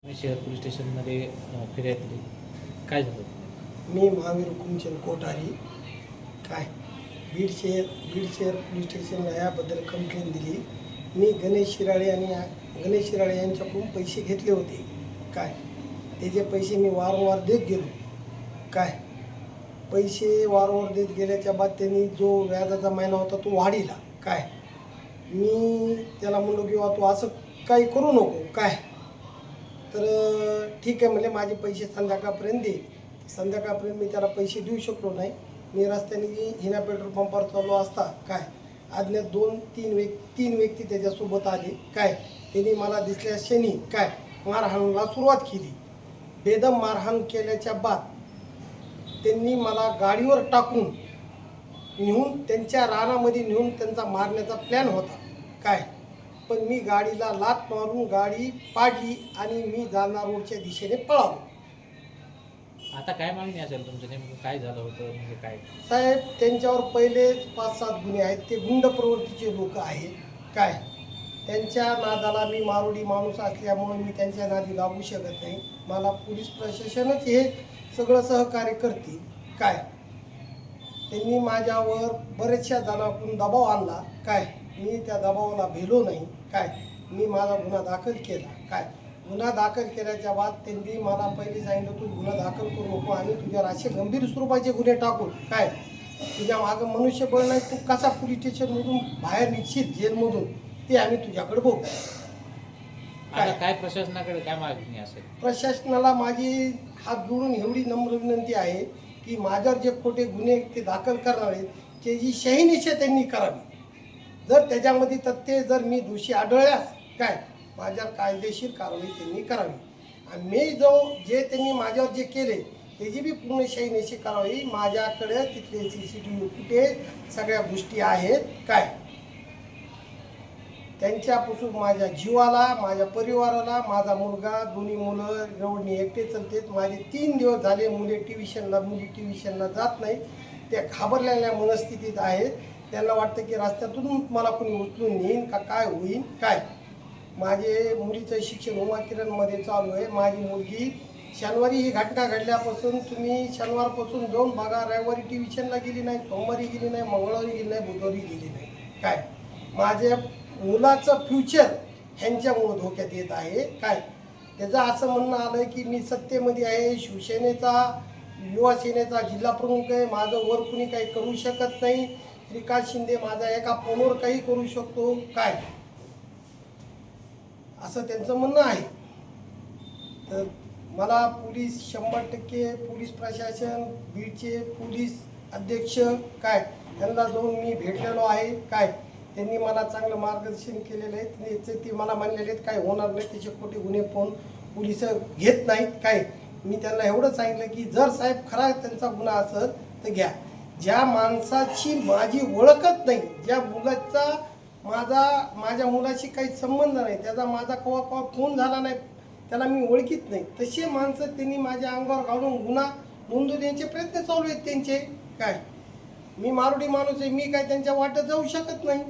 मी शहर पोलीस स्टेशनमध्ये फिरायला काय झालं? मी महावीर हुकुमचंद कोठारी काय बीड शहर पोलीस स्टेशनला याबद्दल कंप्लेंट दिली. मी गणेश शिराळे यांच्याकडून पैसे घेतले होते. काय त्याचे पैसे मी वारंवार देत गेलो. काय पैसे वारंवार देत गेल्याच्या बाद त्यांनी जो व्याजाचा महिना होता तो वाढीला. काय मी त्याला म्हणलो की तू असं काही करू नको. काय तर ठीक आहे म्हणले, माझे पैसे संध्याकाळपर्यंत दे. संध्याकाळपर्यंत मी त्याला पैसे देऊ शकलो नाही. मी रस्त्याने हिना पेट्रोल पंपावर चाललो असता काय अज्ञात तीन व्यक्ती त्याच्यासोबत आले. काय त्यांनी मला दिसल्या क्षणी काय मारहाणला सुरुवात केली. बेदम मारहाण केल्याच्या बाद त्यांनी मला गाडीवर टाकून नेऊन त्यांच्या रानामध्ये नेऊन त्यांचा मारण्याचा प्लॅन होता. काय पण मी गाडीला लाथ मारून गाडी पाडली आणि मी जालना रोडच्या दिशेने पळालो. आता काय मागणी असेल तुमचं? नेमकं काय झालं होतं म्हणजे काय? साहेब, त्यांच्यावर पहिले 5-7 गुन्हे आहेत. ते गुंड प्रवृत्तीचे लोक आहेत. काय त्यांच्या नादाला मी मारोडी माणूस असल्यामुळे मी त्यांच्या नादी लागू शकत नाही. मला पोलीस प्रशासनच हे सगळं सहकार्य करते. काय त्यांनी माझ्यावर बऱ्याचशा जणांकडून दबाव आणला. काय मी त्या दबावाला भिलो नाही. काय मी माझा गुन्हा दाखल केला. काय गुन्हा दाखल केल्याच्या बाद त्यांनी मला पहिले सांगितलं तू गुन्हा दाखल करू नको, आणि तुझ्यावर असे गंभीर स्वरूपाचे गुन्हे टाकून काय तुझ्या मागं मनुष्यबळ नाही, तू कसा पोलीस स्टेशनमधून बाहेर निश्चित जेलमधून ते आम्ही तुझ्याकडे बघू. काय प्रशासनाकडे काय मागणी असेल? प्रशासनाला माझी हात जोडून एवढी नम्र विनंती आहे की माझ्यावर जे खोटे गुन्हे ते दाखल करणार आहेत त्याची शहानिशा त्यांनी करावी. जर त्याच्यामध्ये तथ्य जर मी दोषी आढळल्यास काय माझ्यावर कायदेशीर कारवाई त्यांनी करावी. आणि मी जे त्यांनी माझ्यावर जे केले त्याची बी पूर्ण शहानिशा करावी. माझ्याकडे तिथले CCTV फुटेज सगळ्या गोष्टी आहेत. काय त्यांच्यापासून माझ्या जीवाला, माझ्या परिवाराला, माझा मुलगा, दोन्ही मुलं रोडनी एकटे चलतेत. माझे 3 दिवस झाले मुली ट्युशनला जात नाही. त्या घाबरलेल्या मनस्थितीत आहेत. त्यांना वाटतं की रस्त्यातून मला कोणी उचलून नेईन का काय होईल. काय माझे मुलीचं शिक्षण उमा किरणमध्ये चालू आहे. माझी मुलगी शनिवारी ही घटना घडल्यापासून तुम्ही शनिवारपासून जाऊन बघा, रविवारी ट्युशनला गेली नाही, सोमवारी गेली नाही, मंगळवारी गेली नाही, बुधवारी गेली नाही. काय माझ्या मुलाचं फ्युचर ह्यांच्यामुळं धोक्यात येत आहे. काय त्याचं असं म्हणणं आलं की मी सत्तेमध्ये आहे, शिवसेनेचा युवा सेनेचा जिल्हा प्रमुख आहे, माझं वर कुणी काही करू शकत नाही, श्रीकांत शिंदे माझा एका फोनवर काही करू शकतो. काय असं त्यांचं म्हणणं आहे. तर मला पोलीस 100% पोलीस प्रशासन, बीडचे पोलीस अध्यक्ष काय त्यांना जाऊन मी भेटलेलो आहे. काय त्यांनी मला चांगलं मार्गदर्शन केलेलं आहे. ते मला म्हणलेले आहेत काय होणार नाही, त्याचे खोटे गुन्हे पोलीस घेत नाहीत. काय मी त्यांना एवढं सांगितलं की जर साहेब खरा त्यांचा गुन्हा असेल तर घ्या. ज्या माणसाची माझी ओळखच नाही, ज्या मुलाचा माझ्या मुलाशी काही संबंध नाही, त्याचा माझा कवा फोन झाला नाही, त्याला मी ओळखीत नाही, तसे माणसं त्यांनी माझ्या अंगावर घालून गुन्हा नोंदवून द्यायचे प्रयत्न चालू आहेत त्यांचे. काय मी मारुडी माणूस आहे, मी काय त्यांच्या वाटेत जाऊ शकत नाही.